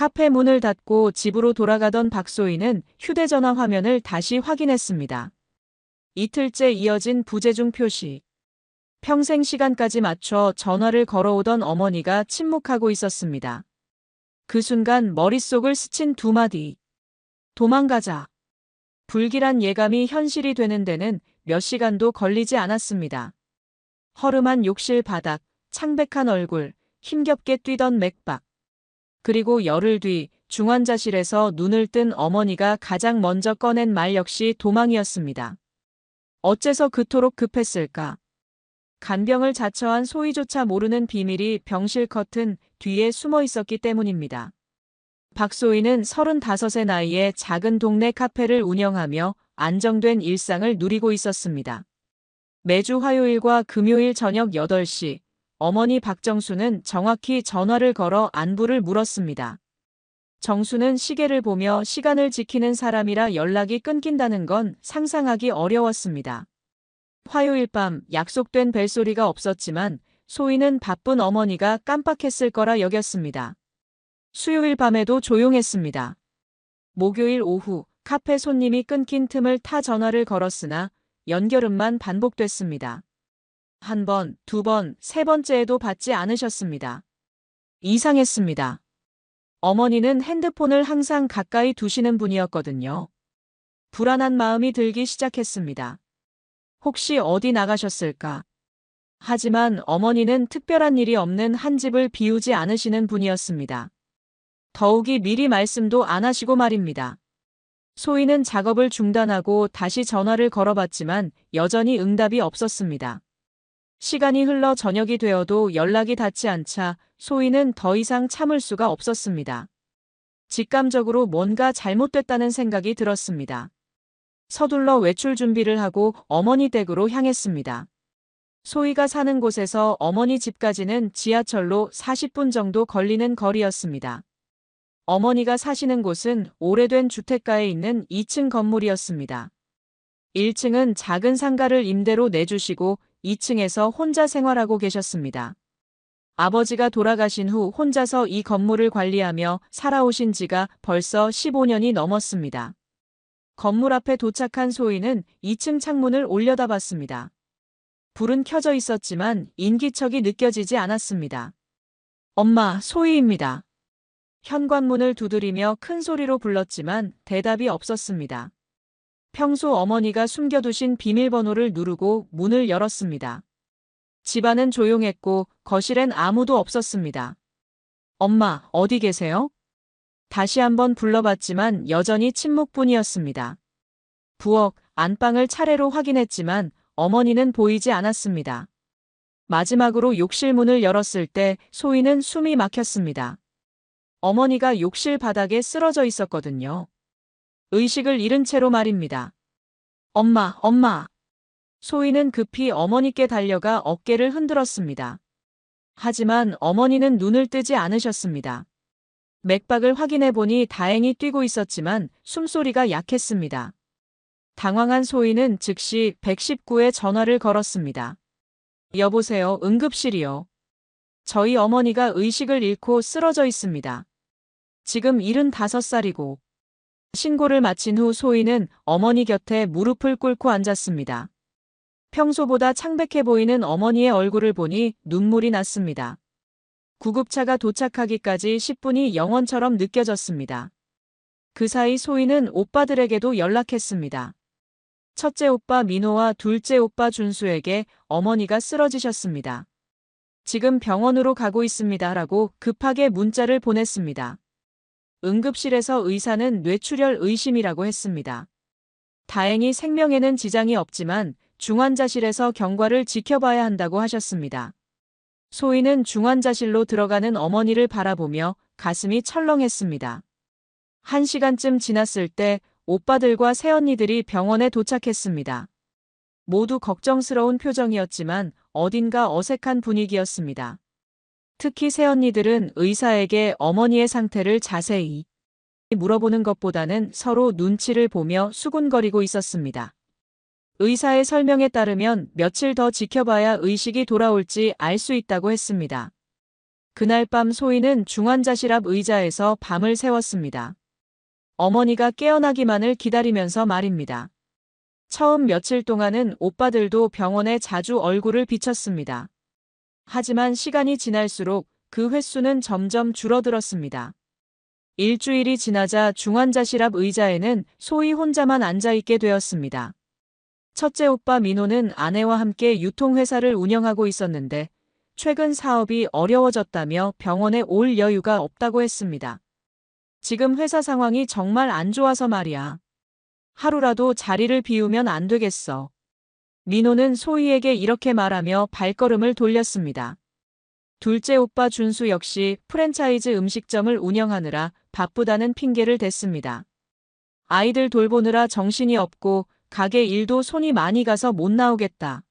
카페 문을 닫고 집으로 돌아가던 박소희는 휴대전화 화면을 다시 확인했습니다. 이틀째 이어진 부재중 표시. 평생 시간까지 맞춰 전화를 걸어오던 어머니가 침묵하고 있었습니다. 그 순간 머릿속을 스친 두 마디. 도망가자. 불길한 예감이 현실이 되는 데는 몇 시간도 걸리지 않았습니다. 허름한 욕실 바닥, 창백한 얼굴, 힘겹게 뛰던 맥박. 그리고 열흘 뒤 중환자실에서 눈을 뜬 어머니가 가장 먼저 꺼낸 말 역시 도망이었습니다. 어째서 그토록 급했을까? 간병을 자처한 소희조차 모르는 비밀이 병실 커튼 뒤에 숨어 있었기 때문입니다. 박소희는 35의 나이에 작은 동네 카페를 운영하며 안정된 일상을 누리고 있었습니다. 매주 화요일과 금요일 저녁 8시, 어머니 박정수는 정확히 전화를 걸어 안부를 물었습니다. 정수는 시계를 보며 시간을 지키는 사람이라 연락이 끊긴다는 건 상상하기 어려웠습니다. 화요일 밤 약속된 벨소리가 없었지만 소희는 바쁜 어머니가 깜빡했을 거라 여겼습니다. 수요일 밤에도 조용했습니다. 목요일 오후 카페 손님이 끊긴 틈을 타 전화를 걸었으나 연결음만 반복됐습니다. 한 번, 두 번, 세 번째에도 받지 않으셨습니다. 이상했습니다. 어머니는 핸드폰을 항상 가까이 두시는 분이었거든요. 불안한 마음이 들기 시작했습니다. 혹시 어디 나가셨을까? 하지만 어머니는 특별한 일이 없는 한 집을 비우지 않으시는 분이었습니다. 더욱이 미리 말씀도 안 하시고 말입니다. 소희는 작업을 중단하고 다시 전화를 걸어봤지만 여전히 응답이 없었습니다. 시간이 흘러 저녁이 되어도 연락이 닿지 않자 소희는 더 이상 참을 수가 없었습니다. 직감적으로 뭔가 잘못됐다는 생각이 들었습니다. 서둘러 외출 준비를 하고 어머니 댁으로 향했습니다. 소희가 사는 곳에서 어머니 집까지는 지하철로 40분 정도 걸리는 거리였습니다. 어머니가 사시는 곳은 오래된 주택가에 있는 2층 건물이었습니다. 1층은 작은 상가를 임대로 내주시고 2층에서 혼자 생활하고 계셨습니다. 아버지가 돌아가신 후 혼자서 이 건물을 관리하며 살아오신 지가 벌써 15년이 넘었습니다. 건물 앞에 도착한 소희는 2층 창문을 올려다봤습니다. 불은 켜져 있었지만 인기척이 느껴지지 않았습니다. 엄마, 소희입니다. 현관문을 두드리며 큰 소리로 불렀지만 대답이 없었습니다. 평소 어머니가 숨겨두신 비밀번호를 누르고 문을 열었습니다. 집안은 조용했고 거실엔 아무도 없었습니다. 엄마, 어디 계세요? 다시 한번 불러봤지만 여전히 침묵뿐이었습니다. 부엌, 안방을 차례로 확인했지만 어머니는 보이지 않았습니다. 마지막으로 욕실 문을 열었을 때 소희는 숨이 막혔습니다. 어머니가 욕실 바닥에 쓰러져 있었거든요. 의식을 잃은 채로 말입니다. 엄마, 엄마. 소희는 급히 어머니께 달려가 어깨를 흔들었습니다. 하지만 어머니는 눈을 뜨지 않으셨습니다. 맥박을 확인해 보니 다행히 뛰고 있었지만 숨소리가 약했습니다. 당황한 소희는 즉시 119에 전화를 걸었습니다. 여보세요, 응급실이요. 저희 어머니가 의식을 잃고 쓰러져 있습니다. 지금 75살이고. 신고를 마친 후 소희는 어머니 곁에 무릎을 꿇고 앉았습니다. 평소보다 창백해 보이는 어머니의 얼굴을 보니 눈물이 났습니다. 구급차가 도착하기까지 10분이 영원처럼 느껴졌습니다. 그 사이 소희는 오빠들에게도 연락했습니다. 첫째 오빠 민호와 둘째 오빠 준수에게 어머니가 쓰러지셨습니다. 지금 병원으로 가고 있습니다라고 급하게 문자를 보냈습니다. 응급실에서 의사는 뇌출혈 의심이라고 했습니다. 다행히 생명에는 지장이 없지만 중환자실에서 경과를 지켜봐야 한다고 하셨습니다. 소희는 중환자실로 들어가는 어머니를 바라보며 가슴이 철렁했습니다. 1시간쯤 지났을 때 오빠들과 새언니들이 병원에 도착했습니다. 모두 걱정스러운 표정이었지만 어딘가 어색한 분위기였습니다. 특히 새언니들은 의사에게 어머니의 상태를 자세히 물어보는 것보다는 서로 눈치를 보며 수군거리고 있었습니다. 의사의 설명에 따르면 며칠 더 지켜봐야 의식이 돌아올지 알 수 있다고 했습니다. 그날 밤 소희는 중환자실 앞 의자에서 밤을 새웠습니다. 어머니가 깨어나기만을 기다리면서 말입니다. 처음 며칠 동안은 오빠들도 병원에 자주 얼굴을 비쳤습니다. 하지만 시간이 지날수록 그 횟수는 점점 줄어들었습니다. 일주일이 지나자 중환자실 앞 의자에는 소희 혼자만 앉아있게 되었습니다. 첫째 오빠 민호는 아내와 함께 유통회사를 운영하고 있었는데 최근 사업이 어려워졌다며 병원에 올 여유가 없다고 했습니다. 지금 회사 상황이 정말 안 좋아서 말이야. 하루라도 자리를 비우면 안 되겠어. 민호는 소희에게 이렇게 말하며 발걸음을 돌렸습니다. 둘째 오빠 준수 역시 프랜차이즈 음식점을 운영하느라 바쁘다는 핑계를 댔습니다. 아이들 돌보느라 정신이 없고 가게 일도 손이 많이 가서 못 나오겠다.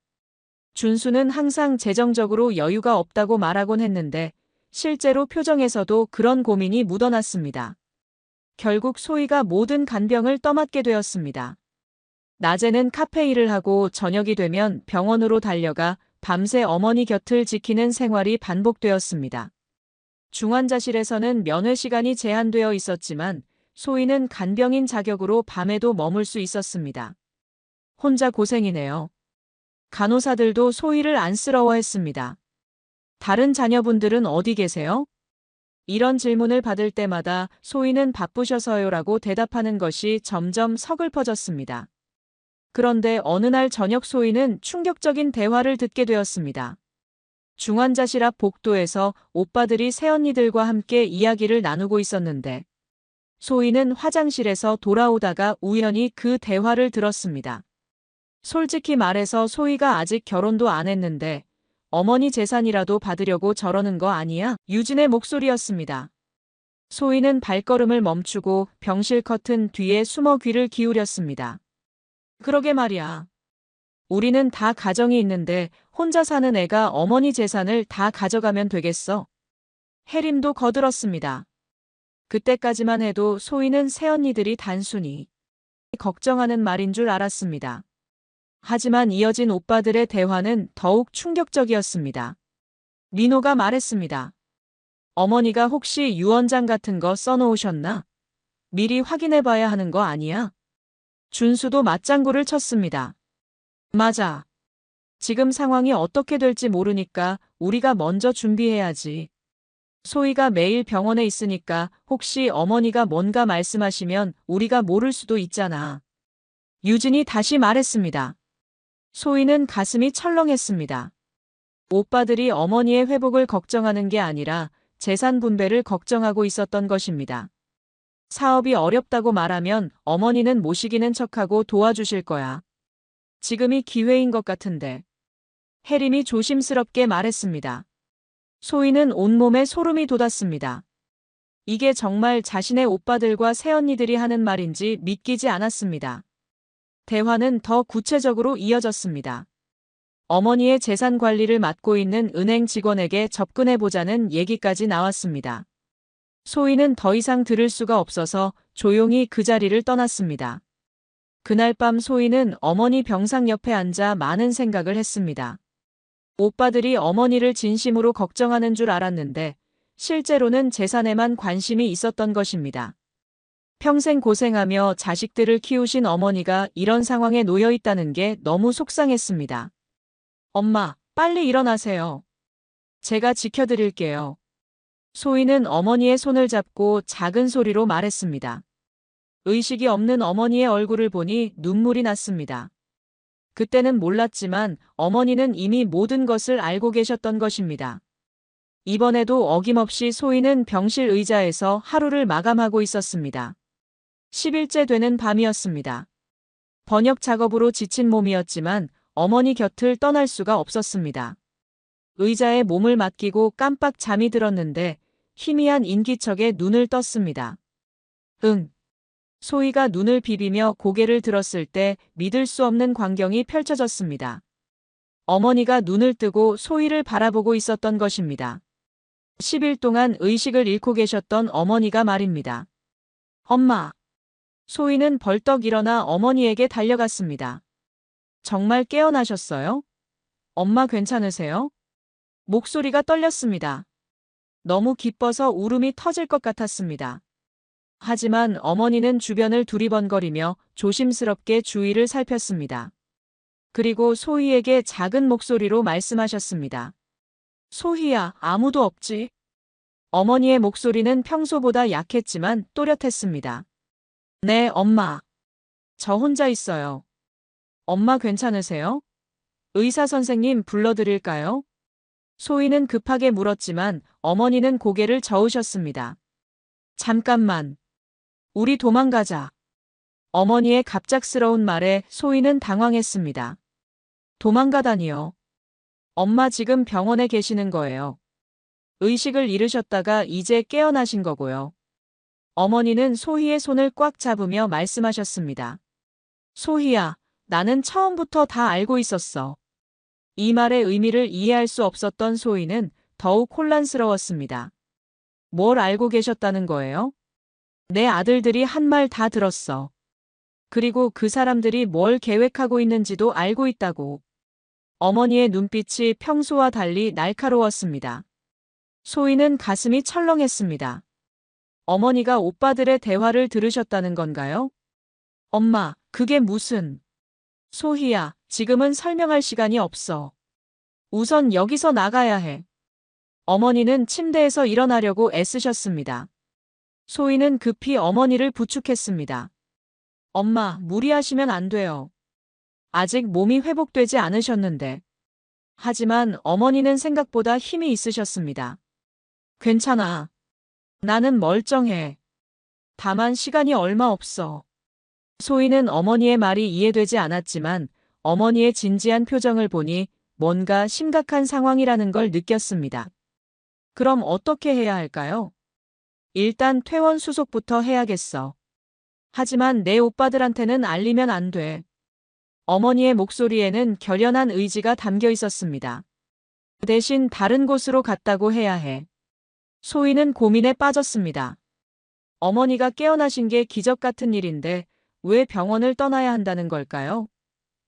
준수는 항상 재정적으로 여유가 없다고 말하곤 했는데 실제로 표정에서도 그런 고민이 묻어났습니다. 결국 소희가 모든 간병을 떠맡게 되었습니다. 낮에는 카페 일을 하고 저녁이 되면 병원으로 달려가 밤새 어머니 곁을 지키는 생활이 반복되었습니다. 중환자실에서는 면회 시간이 제한되어 있었지만 소희는 간병인 자격으로 밤에도 머물 수 있었습니다. 혼자 고생이네요. 간호사들도 소희를 안쓰러워했습니다. 다른 자녀분들은 어디 계세요? 이런 질문을 받을 때마다 소희는 바쁘셔서요라고 대답하는 것이 점점 서글퍼졌습니다. 그런데 어느 날 저녁 소희는 충격적인 대화를 듣게 되었습니다. 중환자실 앞 복도에서 오빠들이 새언니들과 함께 이야기를 나누고 있었는데 소희는 화장실에서 돌아오다가 우연히 그 대화를 들었습니다. 솔직히 말해서 소희가 아직 결혼도 안 했는데 어머니 재산이라도 받으려고 저러는 거 아니야? 유진의 목소리였습니다. 소희는 발걸음을 멈추고 병실 커튼 뒤에 숨어 귀를 기울였습니다. 그러게 말이야. 우리는 다 가정이 있는데 혼자 사는 애가 어머니 재산을 다 가져가면 되겠어? 해림도 거들었습니다. 그때까지만 해도 소희는 새언니들이 단순히 걱정하는 말인 줄 알았습니다. 하지만 이어진 오빠들의 대화는 더욱 충격적이었습니다. 민호가 말했습니다. 어머니가 혹시 유언장 같은 거 써놓으셨나? 미리 확인해봐야 하는 거 아니야? 준수도 맞장구를 쳤습니다. 맞아. 지금 상황이 어떻게 될지 모르니까 우리가 먼저 준비해야지. 소희가 매일 병원에 있으니까 혹시 어머니가 뭔가 말씀하시면 우리가 모를 수도 있잖아. 유진이 다시 말했습니다. 소희는 가슴이 철렁했습니다. 오빠들이 어머니의 회복을 걱정하는 게 아니라 재산 분배를 걱정하고 있었던 것입니다. 사업이 어렵다고 말하면 어머니는 모시기는 척하고 도와주실 거야. 지금이 기회인 것 같은데. 해림이 조심스럽게 말했습니다. 소희는 온몸에 소름이 돋았습니다. 이게 정말 자신의 오빠들과 새언니들이 하는 말인지 믿기지 않았습니다. 대화는 더 구체적으로 이어졌습니다. 어머니의 재산 관리를 맡고 있는 은행 직원에게 접근해보자는 얘기까지 나왔습니다. 소희는 더 이상 들을 수가 없어서 조용히 그 자리를 떠났습니다. 그날 밤 소희는 어머니 병상 옆에 앉아 많은 생각을 했습니다. 오빠들이 어머니를 진심으로 걱정하는 줄 알았는데 실제로는 재산에만 관심이 있었던 것입니다. 평생 고생하며 자식들을 키우신 어머니가 이런 상황에 놓여 있다는 게 너무 속상했습니다. 엄마, 빨리 일어나세요. 제가 지켜드릴게요. 소희는 어머니의 손을 잡고 작은 소리로 말했습니다. 의식이 없는 어머니의 얼굴을 보니 눈물이 났습니다. 그때는 몰랐지만 어머니는 이미 모든 것을 알고 계셨던 것입니다. 이번에도 어김없이 소희는 병실 의자에서 하루를 마감하고 있었습니다. 10일째 되는 밤이었습니다. 번역 작업으로 지친 몸이었지만 어머니 곁을 떠날 수가 없었습니다. 의자에 몸을 맡기고 깜빡 잠이 들었는데 희미한 인기척에 눈을 떴습니다. 소희가 눈을 비비며 고개를 들었을 때 믿을 수 없는 광경이 펼쳐졌습니다. 어머니가 눈을 뜨고 소희를 바라보고 있었던 것입니다. 10일 동안 의식을 잃고 계셨던 어머니가 말입니다. 엄마. 소희는 벌떡 일어나 어머니에게 달려갔습니다. 정말 깨어나셨어요? 엄마 괜찮으세요? 목소리가 떨렸습니다. 너무 기뻐서 울음이 터질 것 같았습니다. 하지만 어머니는 주변을 두리번거리며 조심스럽게 주위를 살폈습니다. 그리고 소희에게 작은 목소리로 말씀하셨습니다. 소희야, 아무도 없지? 어머니의 목소리는 평소보다 약했지만 또렷했습니다. 네, 엄마. 저 혼자 있어요. 엄마 괜찮으세요? 의사 선생님 불러드릴까요? 소희는 급하게 물었지만 어머니는 고개를 저으셨습니다. 잠깐만. 우리 도망가자. 어머니의 갑작스러운 말에 소희는 당황했습니다. 도망가다니요. 엄마 지금 병원에 계시는 거예요. 의식을 잃으셨다가 이제 깨어나신 거고요. 어머니는 소희의 손을 꽉 잡으며 말씀하셨습니다. 소희야, 나는 처음부터 다 알고 있었어. 이 말의 의미를 이해할 수 없었던 소희는 더욱 혼란스러웠습니다. 뭘 알고 계셨다는 거예요? 내 아들들이 한 말 다 들었어. 그리고 그 사람들이 뭘 계획하고 있는지도 알고 있다고. 어머니의 눈빛이 평소와 달리 날카로웠습니다. 소희는 가슴이 철렁했습니다. 어머니가 오빠들의 대화를 들으셨다는 건가요? 엄마, 그게 무슨... 소희야, 지금은 설명할 시간이 없어. 우선 여기서 나가야 해. 어머니는 침대에서 일어나려고 애쓰셨습니다. 소희는 급히 어머니를 부축했습니다. 엄마, 무리하시면 안 돼요. 아직 몸이 회복되지 않으셨는데. 하지만 어머니는 생각보다 힘이 있으셨습니다. 괜찮아. 나는 멀쩡해. 다만 시간이 얼마 없어. 소희는 어머니의 말이 이해되지 않았지만 어머니의 진지한 표정을 보니 뭔가 심각한 상황이라는 걸 느꼈습니다. 그럼 어떻게 해야 할까요? 일단 퇴원 수속부터 해야겠어. 하지만 내 오빠들한테는 알리면 안 돼. 어머니의 목소리에는 결연한 의지가 담겨 있었습니다. 대신 다른 곳으로 갔다고 해야 해. 소희는 고민에 빠졌습니다. 어머니가 깨어나신 게 기적 같은 일인데 왜 병원을 떠나야 한다는 걸까요?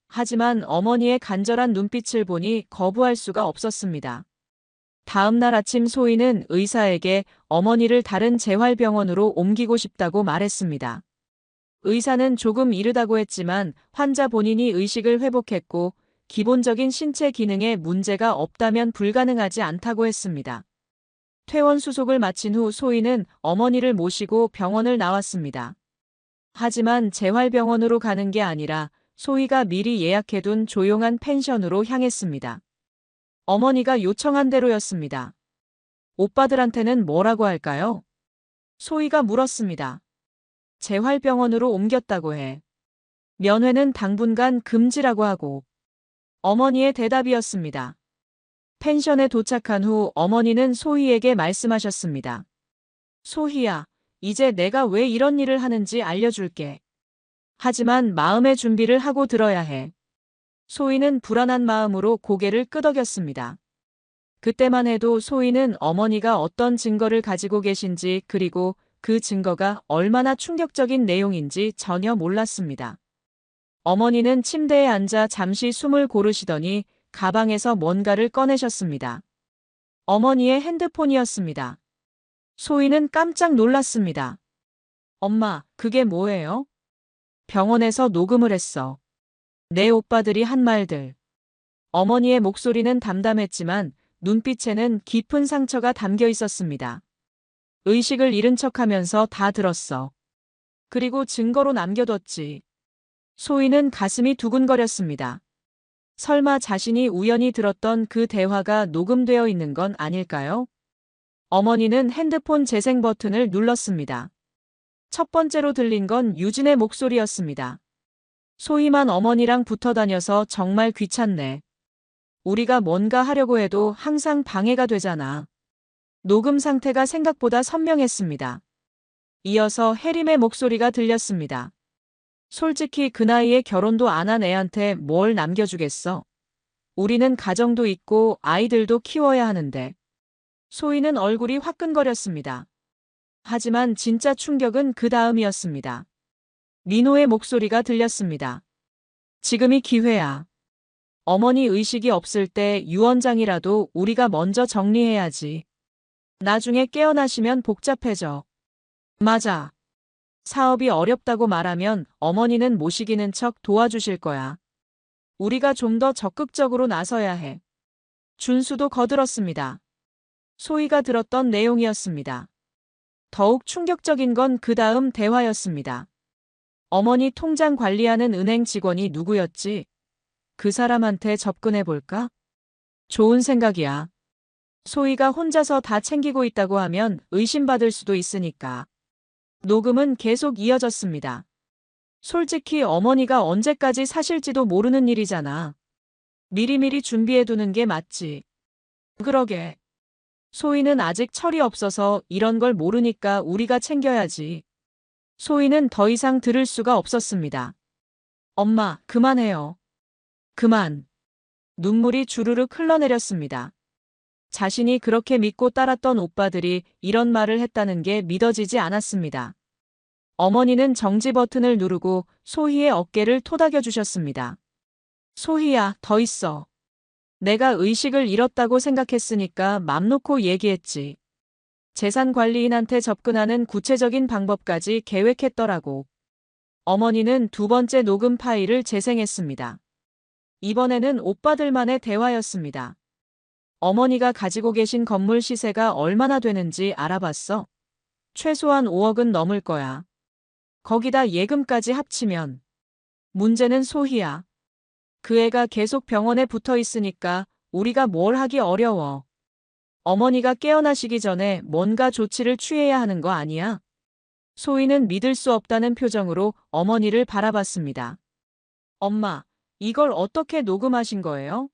하지만 어머니의 간절한 눈빛을 보니 거부할 수가 없었습니다. 다음 날 아침 소희는 의사에게 어머니를 다른 재활병원으로 옮기고 싶다고 말했습니다. 의사는 조금 이르다고 했지만 환자 본인이 의식을 회복했고 기본적인 신체 기능에 문제가 없다면 불가능하지 않다고 했습니다. 퇴원 수속을 마친 후 소희는 어머니를 모시고 병원을 나왔습니다. 하지만 재활병원으로 가는 게 아니라 소희가 미리 예약해둔 조용한 펜션으로 향했습니다. 어머니가 요청한 대로였습니다. 오빠들한테는 뭐라고 할까요? 소희가 물었습니다. 재활병원으로 옮겼다고 해. 면회는 당분간 금지라고 하고. 어머니의 대답이었습니다. 펜션에 도착한 후 어머니는 소희에게 말씀하셨습니다. 소희야, 이제 내가 왜 이런 일을 하는지 알려줄게. 하지만 마음의 준비를 하고 들어야 해. 소희는 불안한 마음으로 고개를 끄덕였습니다. 그때만 해도 소희는 어머니가 어떤 증거를 가지고 계신지 그리고 그 증거가 얼마나 충격적인 내용인지 전혀 몰랐습니다. 어머니는 침대에 앉아 잠시 숨을 고르시더니 가방에서 뭔가를 꺼내셨습니다. 어머니의 핸드폰이었습니다. 소희는 깜짝 놀랐습니다. 엄마, 그게 뭐예요? 병원에서 녹음을 했어. 내 오빠들이 한 말들. 어머니의 목소리는 담담했지만 눈빛에는 깊은 상처가 담겨 있었습니다. 의식을 잃은 척하면서 다 들었어. 그리고 증거로 남겨뒀지. 소희는 가슴이 두근거렸습니다. 설마 자신이 우연히 들었던 그 대화가 녹음되어 있는 건 아닐까요? 어머니는 핸드폰 재생 버튼을 눌렀습니다. 첫 번째로 들린 건 유진의 목소리였습니다. 소희만 어머니랑 붙어 다녀서 정말 귀찮네. 우리가 뭔가 하려고 해도 항상 방해가 되잖아. 녹음 상태가 생각보다 선명했습니다. 이어서 혜림의 목소리가 들렸습니다. 솔직히 그 나이에 결혼도 안 한 애한테 뭘 남겨주겠어. 우리는 가정도 있고 아이들도 키워야 하는데. 소희는 얼굴이 화끈거렸습니다. 하지만 진짜 충격은 그 다음이었습니다. 민호의 목소리가 들렸습니다. 지금이 기회야. 어머니 의식이 없을 때 유언장이라도 우리가 먼저 정리해야지. 나중에 깨어나시면 복잡해져. 맞아. 사업이 어렵다고 말하면 어머니는 모시기는 척 도와주실 거야. 우리가 좀 더 적극적으로 나서야 해. 준수도 거들었습니다. 소희가 들었던 내용이었습니다. 더욱 충격적인 건 그 다음 대화였습니다. 어머니 통장 관리하는 은행 직원이 누구였지? 그 사람한테 접근해 볼까? 좋은 생각이야. 소희가 혼자서 다 챙기고 있다고 하면 의심받을 수도 있으니까. 녹음은 계속 이어졌습니다. 솔직히 어머니가 언제까지 사실지도 모르는 일이잖아. 미리미리 준비해두는 게 맞지. 그러게. 소희는 아직 철이 없어서 이런 걸 모르니까 우리가 챙겨야지. 소희는 더 이상 들을 수가 없었습니다. 엄마, 그만해요. 그만. 눈물이 주르륵 흘러내렸습니다. 자신이 그렇게 믿고 따랐던 오빠들이 이런 말을 했다는 게 믿어지지 않았습니다. 어머니는 정지 버튼을 누르고 소희의 어깨를 토닥여 주셨습니다. 소희야, 더 있어. 내가 의식을 잃었다고 생각했으니까 맘 놓고 얘기했지. 재산관리인한테 접근하는 구체적인 방법까지 계획했더라고. 어머니는 두 번째 녹음 파일을 재생했습니다. 이번에는 오빠들만의 대화였습니다. 어머니가 가지고 계신 건물 시세가 얼마나 되는지 알아봤어? 최소한 5억은 넘을 거야. 거기다 예금까지 합치면. 문제는 소희야. 그 애가 계속 병원에 붙어 있으니까 우리가 뭘 하기 어려워. 어머니가 깨어나시기 전에 뭔가 조치를 취해야 하는 거 아니야? 소희는 믿을 수 없다는 표정으로 어머니를 바라봤습니다. 엄마, 이걸 어떻게 녹음하신 거예요?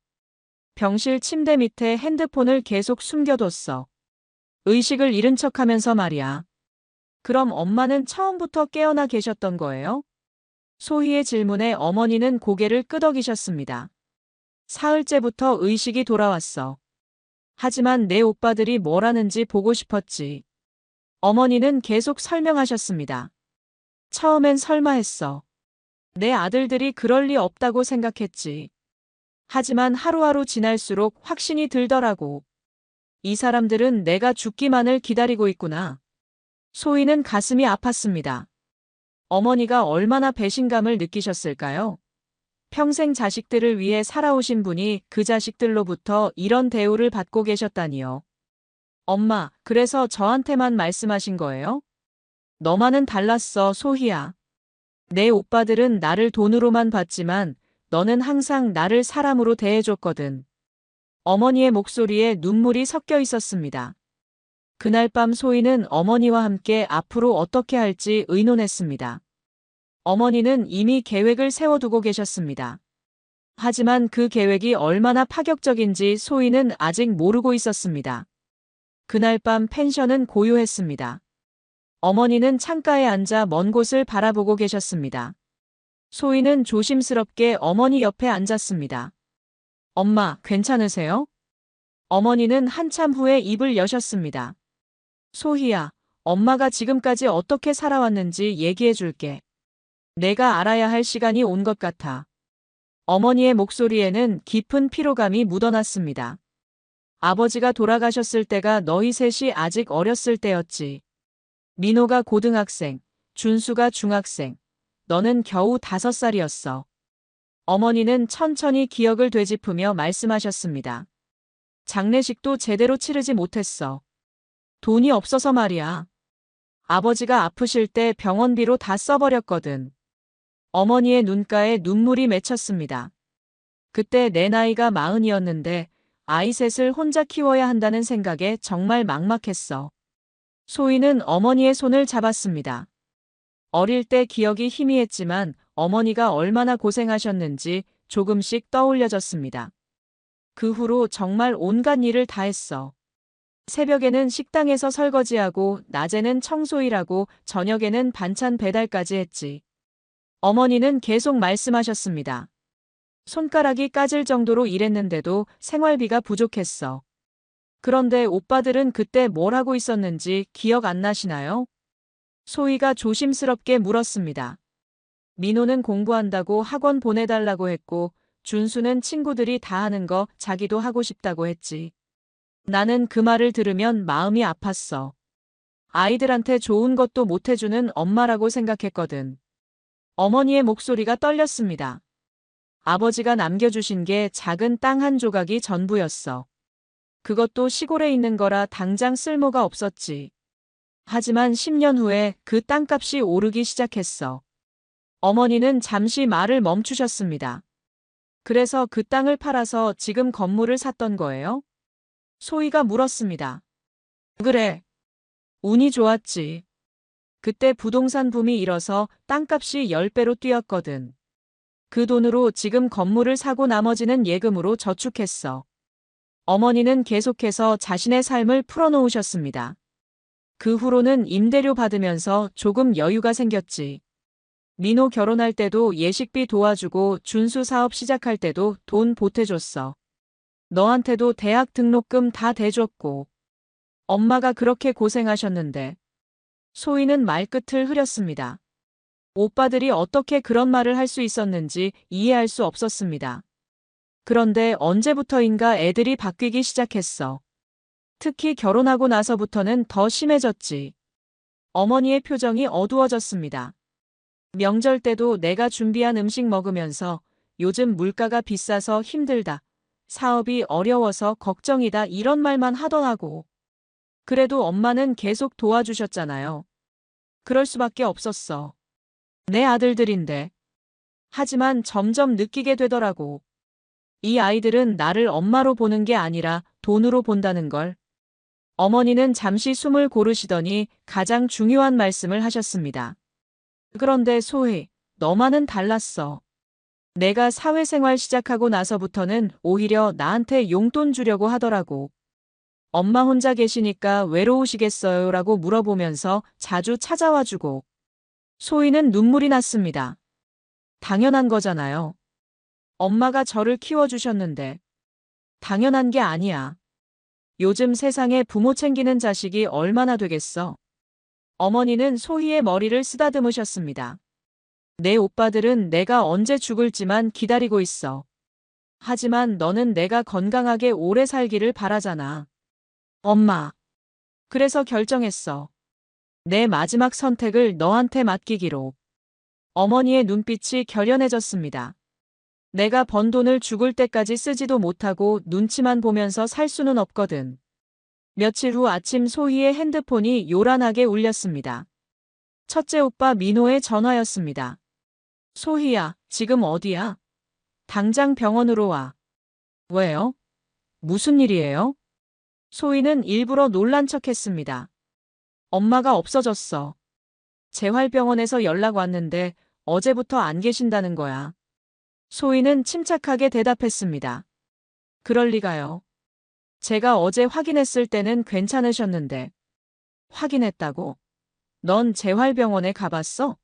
병실 침대 밑에 핸드폰을 계속 숨겨뒀어. 의식을 잃은 척하면서 말이야. 그럼 엄마는 처음부터 깨어나 계셨던 거예요? 소희의 질문에 어머니는 고개를 끄덕이셨습니다. 사흘째부터 의식이 돌아왔어. 하지만 내 오빠들이 뭘 하는지 보고 싶었지. 어머니는 계속 설명하셨습니다. 처음엔 설마 했어. 내 아들들이 그럴 리 없다고 생각했지. 하지만 하루하루 지날수록 확신이 들더라고. 이 사람들은 내가 죽기만을 기다리고 있구나. 소희는 가슴이 아팠습니다. 어머니가 얼마나 배신감을 느끼셨을까요? 평생 자식들을 위해 살아오신 분이 그 자식들로부터 이런 대우를 받고 계셨다니요. 엄마, 그래서 저한테만 말씀하신 거예요? 너만은 달랐어, 소희야. 내 오빠들은 나를 돈으로만 봤지만 너는 항상 나를 사람으로 대해줬거든. 어머니의 목소리에 눈물이 섞여 있었습니다. 그날 밤 소희는 어머니와 함께 앞으로 어떻게 할지 의논했습니다. 어머니는 이미 계획을 세워두고 계셨습니다. 하지만 그 계획이 얼마나 파격적인지 소희는 아직 모르고 있었습니다. 그날 밤 펜션은 고요했습니다. 어머니는 창가에 앉아 먼 곳을 바라보고 계셨습니다. 소희는 조심스럽게 어머니 옆에 앉았습니다. 엄마, 괜찮으세요? 어머니는 한참 후에 입을 여셨습니다. 소희야, 엄마가 지금까지 어떻게 살아왔는지 얘기해 줄게. 내가 알아야 할 시간이 온 것 같아. 어머니의 목소리에는 깊은 피로감이 묻어났습니다. 아버지가 돌아가셨을 때가 너희 셋이 아직 어렸을 때였지. 민호가 고등학생, 준수가 중학생, 너는 겨우 5살이었어. 어머니는 천천히 기억을 되짚으며 말씀하셨습니다. 장례식도 제대로 치르지 못했어. 돈이 없어서 말이야. 아버지가 아프실 때 병원비로 다 써버렸거든. 어머니의 눈가에 눈물이 맺혔습니다. 그때 내 나이가 40이었는데 아이 셋을 혼자 키워야 한다는 생각에 정말 막막했어. 소희는 어머니의 손을 잡았습니다. 어릴 때 기억이 희미했지만 어머니가 얼마나 고생하셨는지 조금씩 떠올려졌습니다. 그 후로 정말 온갖 일을 다 했어. 새벽에는 식당에서 설거지하고 낮에는 청소일하고 저녁에는 반찬 배달까지 했지. 어머니는 계속 말씀하셨습니다. 손가락이 까질 정도로 일했는데도 생활비가 부족했어. 그런데 오빠들은 그때 뭘 하고 있었는지 기억 안 나시나요? 소희가 조심스럽게 물었습니다. 민호는 공부한다고 학원 보내달라고 했고 준수는 친구들이 다 하는 거 자기도 하고 싶다고 했지. 나는 그 말을 들으면 마음이 아팠어. 아이들한테 좋은 것도 못 해주는 엄마라고 생각했거든. 어머니의 목소리가 떨렸습니다. 아버지가 남겨주신 게 작은 땅 한 조각이 전부였어. 그것도 시골에 있는 거라 당장 쓸모가 없었지. 하지만 10년 후에 그 땅값이 오르기 시작했어. 어머니는 잠시 말을 멈추셨습니다. 그래서 그 땅을 팔아서 지금 건물을 샀던 거예요? 소희가 물었습니다. 그래. 운이 좋았지. 그때 부동산 붐이 일어서 땅값이 10배로 뛰었거든. 그 돈으로 지금 건물을 사고 나머지는 예금으로 저축했어. 어머니는 계속해서 자신의 삶을 풀어놓으셨습니다. 그 후로는 임대료 받으면서 조금 여유가 생겼지. 민호 결혼할 때도 예식비 도와주고 준수 사업 시작할 때도 돈 보태줬어. 너한테도 대학 등록금 다 대줬고. 엄마가 그렇게 고생하셨는데. 소희는 말끝을 흐렸습니다. 오빠들이 어떻게 그런 말을 할 수 있었는지 이해할 수 없었습니다. 그런데 언제부터인가 애들이 바뀌기 시작했어. 특히 결혼하고 나서부터는 더 심해졌지. 어머니의 표정이 어두워졌습니다. 명절 때도 내가 준비한 음식 먹으면서 요즘 물가가 비싸서 힘들다. 사업이 어려워서 걱정이다 이런 말만 하더라고. 그래도 엄마는 계속 도와주셨잖아요. 그럴 수밖에 없었어. 내 아들들인데. 하지만 점점 느끼게 되더라고. 이 아이들은 나를 엄마로 보는 게 아니라 돈으로 본다는 걸. 어머니는 잠시 숨을 고르시더니 가장 중요한 말씀을 하셨습니다. 그런데 소희, 너만은 달랐어. 내가 사회생활 시작하고 나서부터는 오히려 나한테 용돈 주려고 하더라고. 엄마 혼자 계시니까 외로우시겠어요? 라고 물어보면서 자주 찾아와 주고. 소희는 눈물이 났습니다. 당연한 거잖아요. 엄마가 저를 키워주셨는데. 당연한 게 아니야. 요즘 세상에 부모 챙기는 자식이 얼마나 되겠어. 어머니는 소희의 머리를 쓰다듬으셨습니다. 내 오빠들은 내가 언제 죽을지만 기다리고 있어. 하지만 너는 내가 건강하게 오래 살기를 바라잖아. 엄마. 그래서 결정했어. 내 마지막 선택을 너한테 맡기기로. 어머니의 눈빛이 결연해졌습니다. 내가 번 돈을 죽을 때까지 쓰지도 못하고 눈치만 보면서 살 수는 없거든. 며칠 후 아침 소희의 핸드폰이 요란하게 울렸습니다. 첫째 오빠 민호의 전화였습니다. 소희야, 지금 어디야? 당장 병원으로 와. 왜요? 무슨 일이에요? 소희는 일부러 놀란 척했습니다. 엄마가 없어졌어. 재활병원에서 연락 왔는데 어제부터 안 계신다는 거야. 소희는 침착하게 대답했습니다. 그럴 리가요. 제가 어제 확인했을 때는 괜찮으셨는데. 확인했다고? 넌 재활병원에 가봤어?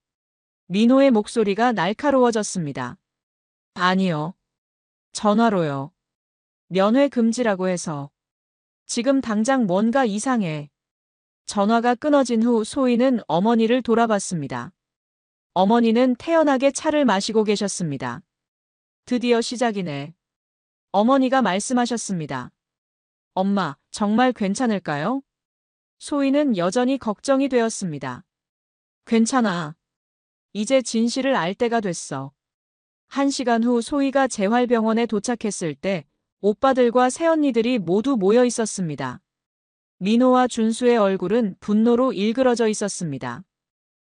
민호의 목소리가 날카로워졌습니다. 아니요. 전화로요. 면회 금지라고 해서. 지금 당장 뭔가 이상해. 전화가 끊어진 후 소희는 어머니를 돌아봤습니다. 어머니는 태연하게 차를 마시고 계셨습니다. 드디어 시작이네. 어머니가 말씀하셨습니다. 엄마, 정말 괜찮을까요? 소희는 여전히 걱정이 되었습니다. 괜찮아. 이제 진실을 알 때가 됐어. 1시간 후 소희가 재활병원에 도착했을 때 오빠들과 새언니들이 모두 모여 있었습니다. 민호와 준수의 얼굴은 분노로 일그러져 있었습니다.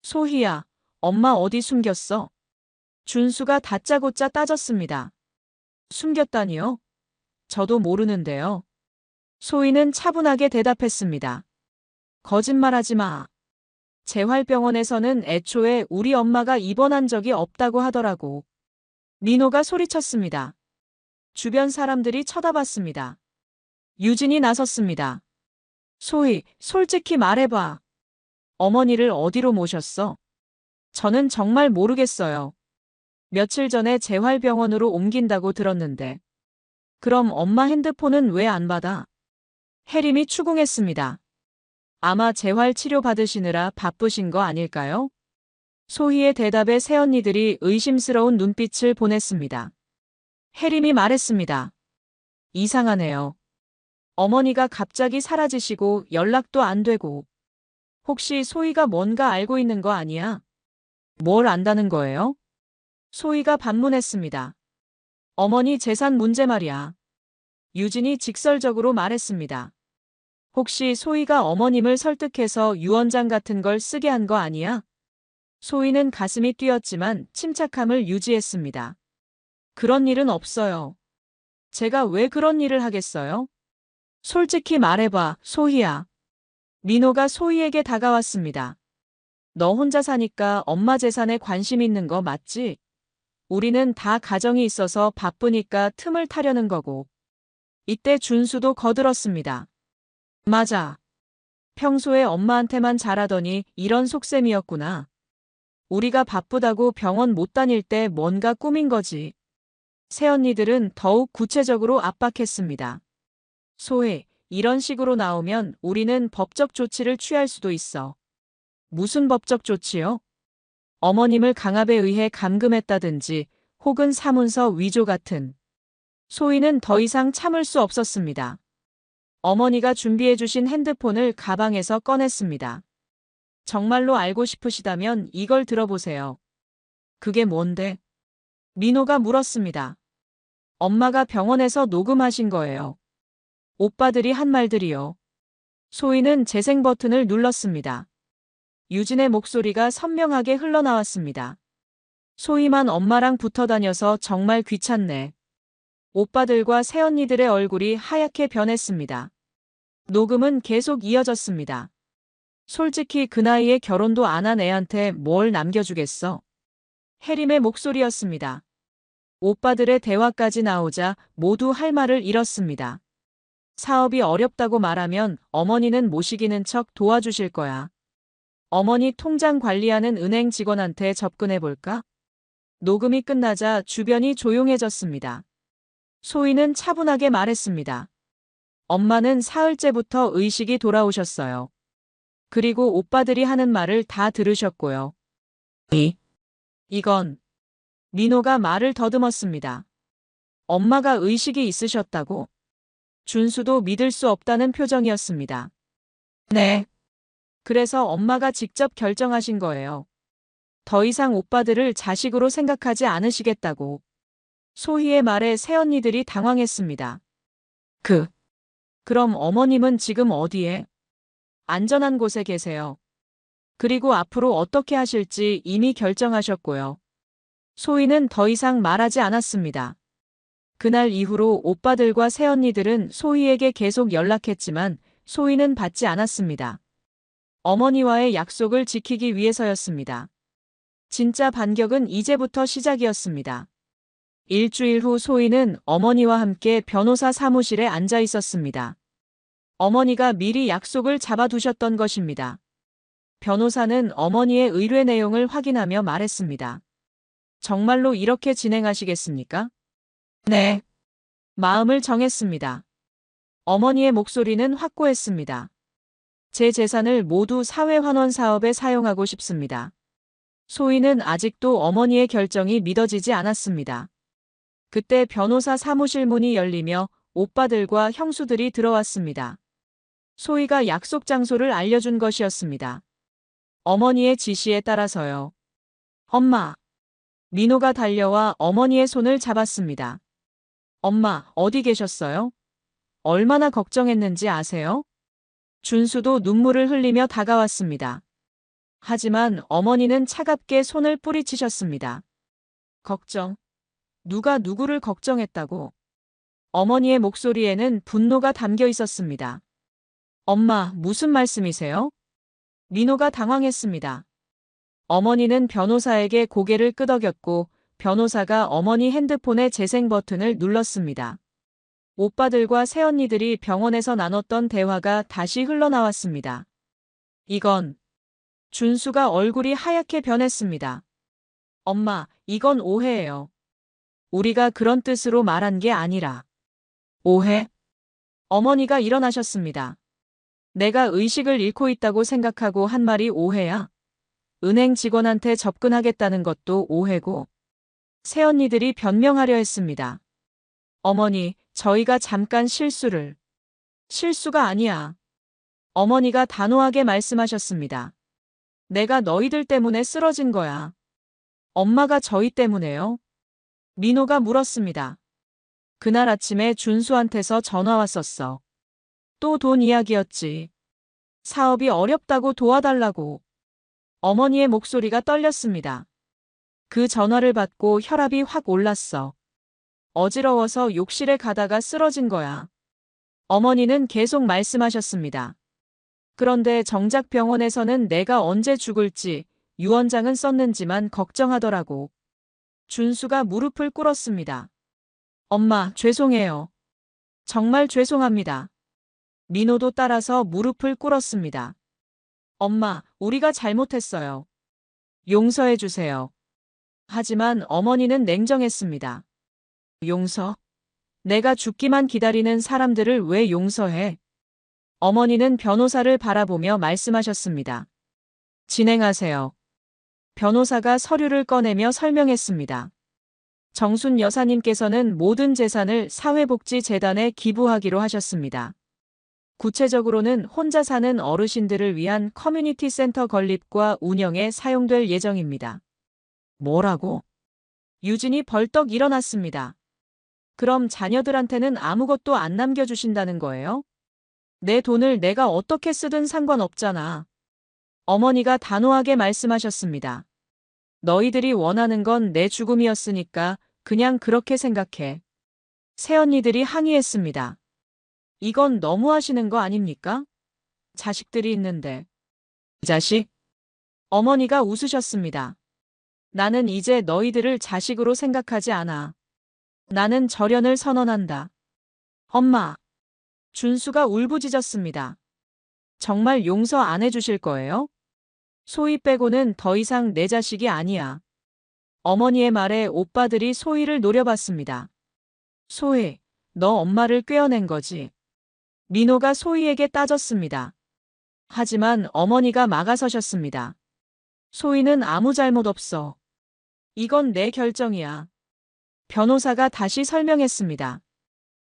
소희야, 엄마 어디 숨겼어? 준수가 다짜고짜 따졌습니다. 숨겼다니요? 저도 모르는데요. 소희는 차분하게 대답했습니다. 거짓말하지 마. 재활병원에서는 애초에 우리 엄마가 입원한 적이 없다고 하더라고. 민호가 소리쳤습니다. 주변 사람들이 쳐다봤습니다. 유진이 나섰습니다. 소희, 솔직히 말해봐. 어머니를 어디로 모셨어? 저는 정말 모르겠어요. 며칠 전에 재활병원으로 옮긴다고 들었는데. 그럼 엄마 핸드폰은 왜 안 받아? 혜림이 추궁했습니다. 아마 재활 치료 받으시느라 바쁘신 거 아닐까요? 소희의 대답에 새언니들이 의심스러운 눈빛을 보냈습니다. 혜림이 말했습니다. 이상하네요. 어머니가 갑자기 사라지시고 연락도 안 되고. 혹시 소희가 뭔가 알고 있는 거 아니야? 뭘 안다는 거예요? 소희가 반문했습니다. 어머니 재산 문제 말이야. 유진이 직설적으로 말했습니다. 혹시 소희가 어머님을 설득해서 유언장 같은 걸 쓰게 한 거 아니야? 소희는 가슴이 뛰었지만 침착함을 유지했습니다. 그런 일은 없어요. 제가 왜 그런 일을 하겠어요? 솔직히 말해봐, 소희야. 민호가 소희에게 다가왔습니다. 너 혼자 사니까 엄마 재산에 관심 있는 거 맞지? 우리는 다 가정이 있어서 바쁘니까 틈을 타려는 거고. 이때 준수도 거들었습니다. 맞아. 평소에 엄마한테만 잘하더니 이런 속셈이었구나. 우리가 바쁘다고 병원 못 다닐 때 뭔가 꾸민 거지. 새언니들은 더욱 구체적으로 압박했습니다. 소혜, 이런 식으로 나오면 우리는 법적 조치를 취할 수도 있어. 무슨 법적 조치요? 어머님을 강압에 의해 감금했다든지 혹은 사문서 위조 같은. 소희는 더 이상 참을 수 없었습니다. 어머니가 준비해 주신 핸드폰을 가방에서 꺼냈습니다. 정말로 알고 싶으시다면 이걸 들어보세요. 그게 뭔데? 민호가 물었습니다. 엄마가 병원에서 녹음하신 거예요. 오빠들이 한 말들이요. 소희는 재생 버튼을 눌렀습니다. 유진의 목소리가 선명하게 흘러나왔습니다. 소희만 엄마랑 붙어 다녀서 정말 귀찮네. 오빠들과 새언니들의 얼굴이 하얗게 변했습니다. 녹음은 계속 이어졌습니다. 솔직히 그 나이에 결혼도 안 한 애한테 뭘 남겨주겠어? 혜림의 목소리였습니다. 오빠들의 대화까지 나오자 모두 할 말을 잃었습니다. 사업이 어렵다고 말하면 어머니는 모시기는 척 도와주실 거야. 어머니 통장 관리하는 은행 직원한테 접근해 볼까? 녹음이 끝나자 주변이 조용해졌습니다. 소희는 차분하게 말했습니다. 엄마는 사흘째부터 의식이 돌아오셨어요. 그리고 오빠들이 하는 말을 다 들으셨고요. 이건 민호가 말을 더듬었습니다. 엄마가 의식이 있으셨다고? 준수도 믿을 수 없다는 표정이었습니다. 네. 그래서 엄마가 직접 결정하신 거예요. 더 이상 오빠들을 자식으로 생각하지 않으시겠다고. 소희의 말에 새언니들이 당황했습니다. 그럼 어머님은 지금 어디에? 안전한 곳에 계세요. 그리고 앞으로 어떻게 하실지 이미 결정하셨고요. 소희는 더 이상 말하지 않았습니다. 그날 이후로 오빠들과 새언니들은 소희에게 계속 연락했지만 소희는 받지 않았습니다. 어머니와의 약속을 지키기 위해서였습니다. 진짜 반격은 이제부터 시작이었습니다. 일주일 후 소희는 어머니와 함께 변호사 사무실에 앉아 있었습니다. 어머니가 미리 약속을 잡아두셨던 것입니다. 변호사는 어머니의 의뢰 내용을 확인하며 말했습니다. 정말로 이렇게 진행하시겠습니까? 네. 마음을 정했습니다. 어머니의 목소리는 확고했습니다. 제 재산을 모두 사회환원 사업에 사용하고 싶습니다. 소희는 아직도 어머니의 결정이 믿어지지 않았습니다. 그때 변호사 사무실 문이 열리며 오빠들과 형수들이 들어왔습니다. 소희가 약속 장소를 알려준 것이었습니다. 어머니의 지시에 따라서요. 엄마. 민호가 달려와 어머니의 손을 잡았습니다. 엄마, 어디 계셨어요? 얼마나 걱정했는지 아세요? 준수도 눈물을 흘리며 다가왔습니다. 하지만 어머니는 차갑게 손을 뿌리치셨습니다. 걱정. 누가 누구를 걱정했다고? 어머니의 목소리에는 분노가 담겨 있었습니다. 엄마, 무슨 말씀이세요? 민호가 당황했습니다. 어머니는 변호사에게 고개를 끄덕였고 변호사가 어머니 핸드폰의 재생 버튼을 눌렀습니다. 오빠들과 새언니들이 병원에서 나눴던 대화가 다시 흘러나왔습니다. 이건 준수가 얼굴이 하얗게 변했습니다. 엄마, 이건 오해예요. 우리가 그런 뜻으로 말한 게 아니라. 오해? 어머니가 일어나셨습니다. 내가 의식을 잃고 있다고 생각하고 한 말이 오해야. 은행 직원한테 접근하겠다는 것도 오해고. 새언니들이 변명하려 했습니다. 어머니, 저희가 잠깐 실수를. 실수가 아니야. 어머니가 단호하게 말씀하셨습니다. 내가 너희들 때문에 쓰러진 거야. 엄마가 저희 때문에요? 민호가 물었습니다. 그날 아침에 준수한테서 전화 왔었어. 또 돈 이야기였지. 사업이 어렵다고 도와달라고. 어머니의 목소리가 떨렸습니다. 그 전화를 받고 혈압이 확 올랐어. 어지러워서 욕실에 가다가 쓰러진 거야. 어머니는 계속 말씀하셨습니다. 그런데 정작 병원에서는 내가 언제 죽을지, 유언장은 썼는지만 걱정하더라고. 준수가 무릎을 꿇었습니다. 엄마, 죄송해요. 정말 죄송합니다. 민호도 따라서 무릎을 꿇었습니다. 엄마, 우리가 잘못했어요. 용서해 주세요. 하지만 어머니는 냉정했습니다. 용서? 내가 죽기만 기다리는 사람들을 왜 용서해? 어머니는 변호사를 바라보며 말씀하셨습니다. 진행하세요. 변호사가 서류를 꺼내며 설명했습니다. 정순 여사님께서는 모든 재산을 사회복지재단에 기부하기로 하셨습니다. 구체적으로는 혼자 사는 어르신들을 위한 커뮤니티 센터 건립과 운영에 사용될 예정입니다. 뭐라고? 유진이 벌떡 일어났습니다. 그럼 자녀들한테는 아무것도 안 남겨주신다는 거예요? 내 돈을 내가 어떻게 쓰든 상관없잖아. 어머니가 단호하게 말씀하셨습니다. 너희들이 원하는 건 내 죽음이었으니까 그냥 그렇게 생각해. 새언니들이 항의했습니다. 이건 너무하시는 거 아닙니까? 자식들이 있는데. 자식? 어머니가 웃으셨습니다. 나는 이제 너희들을 자식으로 생각하지 않아. 나는 절연을 선언한다. 엄마. 준수가 울부짖었습니다. 정말 용서 안 해주실 거예요? 소희 빼고는 더 이상 내 자식이 아니야. 어머니의 말에 오빠들이 소희를 노려봤습니다. 소희, 너 엄마를 꿰어낸 거지? 민호가 소희에게 따졌습니다. 하지만 어머니가 막아서셨습니다. 소희는 아무 잘못 없어. 이건 내 결정이야. 변호사가 다시 설명했습니다.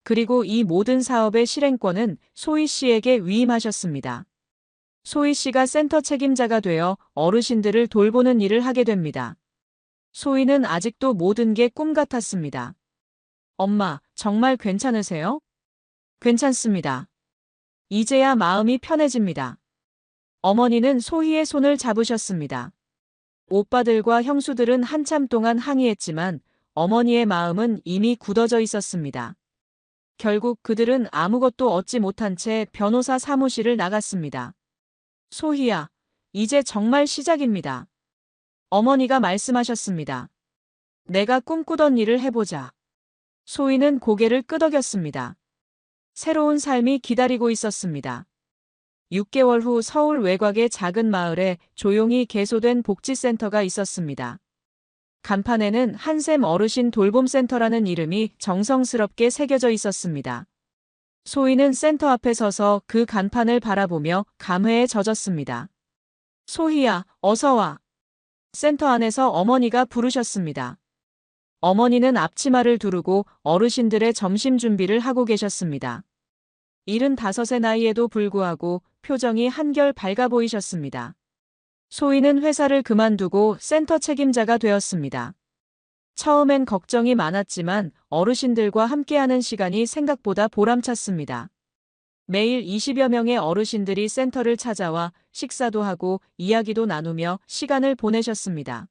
그리고 이 모든 사업의 실행권은 소희 씨에게 위임하셨습니다. 소희 씨가 센터 책임자가 되어 어르신들을 돌보는 일을 하게 됩니다. 소희는 아직도 모든 게 꿈 같았습니다. 엄마, 정말 괜찮으세요? 괜찮습니다. 이제야 마음이 편해집니다. 어머니는 소희의 손을 잡으셨습니다. 오빠들과 형수들은 한참 동안 항의했지만 어머니의 마음은 이미 굳어져 있었습니다. 결국 그들은 아무것도 얻지 못한 채 변호사 사무실을 나갔습니다. 소희야, 이제 정말 시작입니다. 어머니가 말씀하셨습니다. 내가 꿈꾸던 일을 해보자. 소희는 고개를 끄덕였습니다. 새로운 삶이 기다리고 있었습니다. 6개월 후 서울 외곽의 작은 마을에 조용히 개소된 복지센터가 있었습니다. 간판에는 한샘 어르신 돌봄센터라는 이름이 정성스럽게 새겨져 있었습니다. 소희는 센터 앞에 서서 그 간판을 바라보며 감회에 젖었습니다. 소희야, 어서 와. 센터 안에서 어머니가 부르셨습니다. 어머니는 앞치마를 두르고 어르신들의 점심 준비를 하고 계셨습니다. 75의 나이에도 불구하고 표정이 한결 밝아 보이셨습니다. 소희는 회사를 그만두고 센터 책임자가 되었습니다. 처음엔 걱정이 많았지만 어르신들과 함께하는 시간이 생각보다 보람찼습니다. 매일 20여 명의 어르신들이 센터를 찾아와 식사도 하고 이야기도 나누며 시간을 보내셨습니다.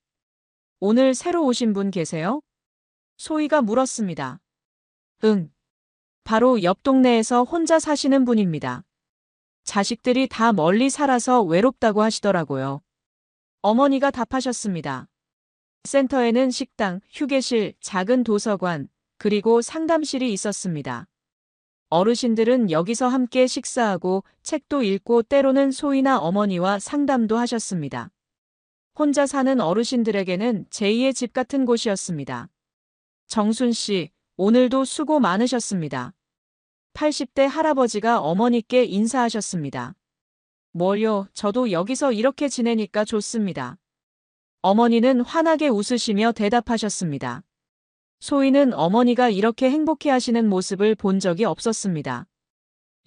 오늘 새로 오신 분 계세요? 소희가 물었습니다. 응. 바로 옆 동네에서 혼자 사시는 분입니다. 자식들이 다 멀리 살아서 외롭다고 하시더라고요. 어머니가 답하셨습니다. 센터에는 식당, 휴게실, 작은 도서관, 그리고 상담실이 있었습니다. 어르신들은 여기서 함께 식사하고 책도 읽고 때로는 소희나 어머니와 상담도 하셨습니다. 혼자 사는 어르신들에게는 제2의 집 같은 곳이었습니다. 정순 씨, 오늘도 수고 많으셨습니다. 80대 할아버지가 어머니께 인사하셨습니다. 뭘요, 저도 여기서 이렇게 지내니까 좋습니다. 어머니는 환하게 웃으시며 대답하셨습니다. 소희는 어머니가 이렇게 행복해하시는 모습을 본 적이 없었습니다.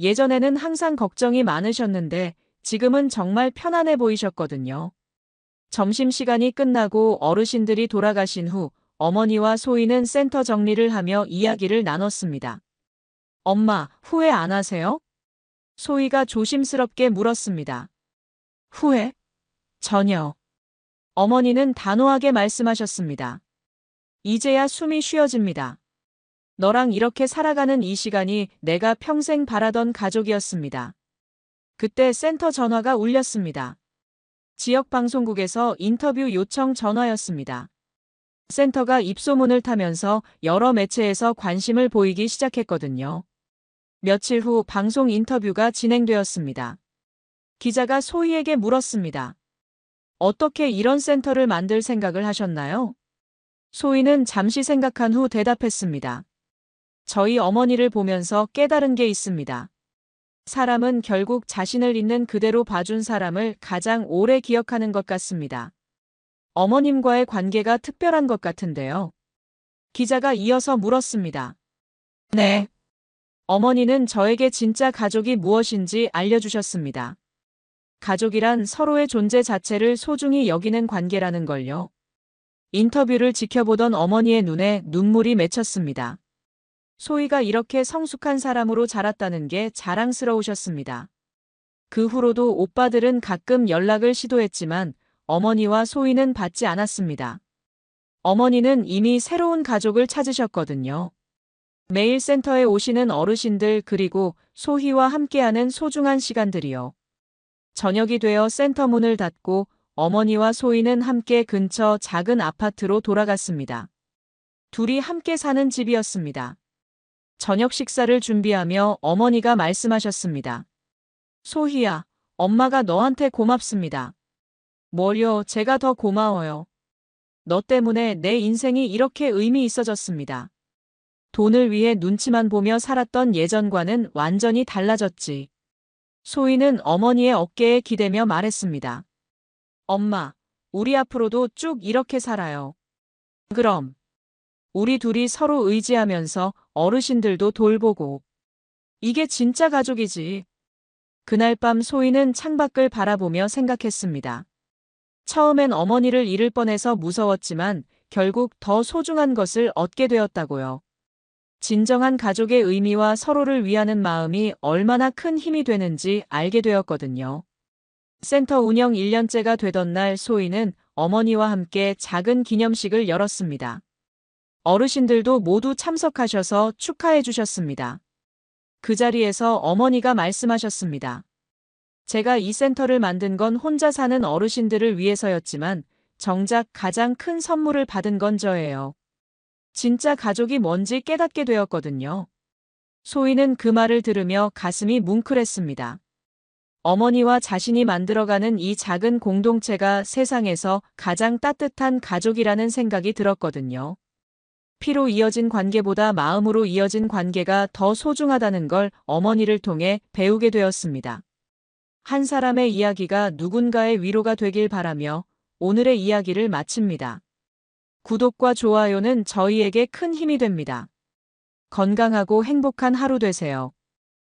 예전에는 항상 걱정이 많으셨는데 지금은 정말 편안해 보이셨거든요. 점심시간이 끝나고 어르신들이 돌아가신 후 어머니와 소희는 센터 정리를 하며 이야기를 나눴습니다. 엄마, 후회 안 하세요? 소희가 조심스럽게 물었습니다. 후회? 전혀. 어머니는 단호하게 말씀하셨습니다. 이제야 숨이 쉬어집니다. 너랑 이렇게 살아가는 이 시간이 내가 평생 바라던 가족이었습니다. 그때 센터 전화가 울렸습니다. 지역 방송국에서 인터뷰 요청 전화였습니다. 센터가 입소문을 타면서 여러 매체에서 관심을 보이기 시작했거든요. 며칠 후 방송 인터뷰가 진행되었습니다. 기자가 소희에게 물었습니다. 어떻게 이런 센터를 만들 생각을 하셨나요? 소희는 잠시 생각한 후 대답했습니다. 저희 어머니를 보면서 깨달은 게 있습니다. 사람은 결국 자신을 있는 그대로 봐준 사람을 가장 오래 기억하는 것 같습니다. 어머님과의 관계가 특별한 것 같은데요. 기자가 이어서 물었습니다. 네. 어머니는 저에게 진짜 가족이 무엇인지 알려주셨습니다. 가족이란 서로의 존재 자체를 소중히 여기는 관계라는 걸요. 인터뷰를 지켜보던 어머니의 눈에 눈물이 맺혔습니다. 소희가 이렇게 성숙한 사람으로 자랐다는 게 자랑스러우셨습니다. 그 후로도 오빠들은 가끔 연락을 시도했지만 어머니와 소희는 받지 않았습니다. 어머니는 이미 새로운 가족을 찾으셨거든요. 매일 센터에 오시는 어르신들 그리고 소희와 함께하는 소중한 시간들이요. 저녁이 되어 센터 문을 닫고 어머니와 소희는 함께 근처 작은 아파트로 돌아갔습니다. 둘이 함께 사는 집이었습니다. 저녁 식사를 준비하며 어머니가 말씀하셨습니다. 소희야, 엄마가 너한테 고맙습니다. 뭘요, 제가 더 고마워요. 너 때문에 내 인생이 이렇게 의미 있어졌습니다. 돈을 위해 눈치만 보며 살았던 예전과는 완전히 달라졌지. 소희는 어머니의 어깨에 기대며 말했습니다. 엄마, 우리 앞으로도 쭉 이렇게 살아요. 그럼. 우리 둘이 서로 의지하면서 어르신들도 돌보고. 이게 진짜 가족이지. 그날 밤 소희는 창밖을 바라보며 생각했습니다. 처음엔 어머니를 잃을 뻔해서 무서웠지만 결국 더 소중한 것을 얻게 되었다고요. 진정한 가족의 의미와 서로를 위하는 마음이 얼마나 큰 힘이 되는지 알게 되었거든요. 센터 운영 1년째가 되던 날 소희는 어머니와 함께 작은 기념식을 열었습니다. 어르신들도 모두 참석하셔서 축하해 주셨습니다. 그 자리에서 어머니가 말씀하셨습니다. 제가 이 센터를 만든 건 혼자 사는 어르신들을 위해서였지만 정작 가장 큰 선물을 받은 건 저예요. 진짜 가족이 뭔지 깨닫게 되었거든요. 소희는 그 말을 들으며 가슴이 뭉클했습니다. 어머니와 자신이 만들어가는 이 작은 공동체가 세상에서 가장 따뜻한 가족이라는 생각이 들었거든요. 피로 이어진 관계보다 마음으로 이어진 관계가 더 소중하다는 걸 어머니를 통해 배우게 되었습니다. 한 사람의 이야기가 누군가의 위로가 되길 바라며 오늘의 이야기를 마칩니다. 구독과 좋아요는 저희에게 큰 힘이 됩니다. 건강하고 행복한 하루 되세요.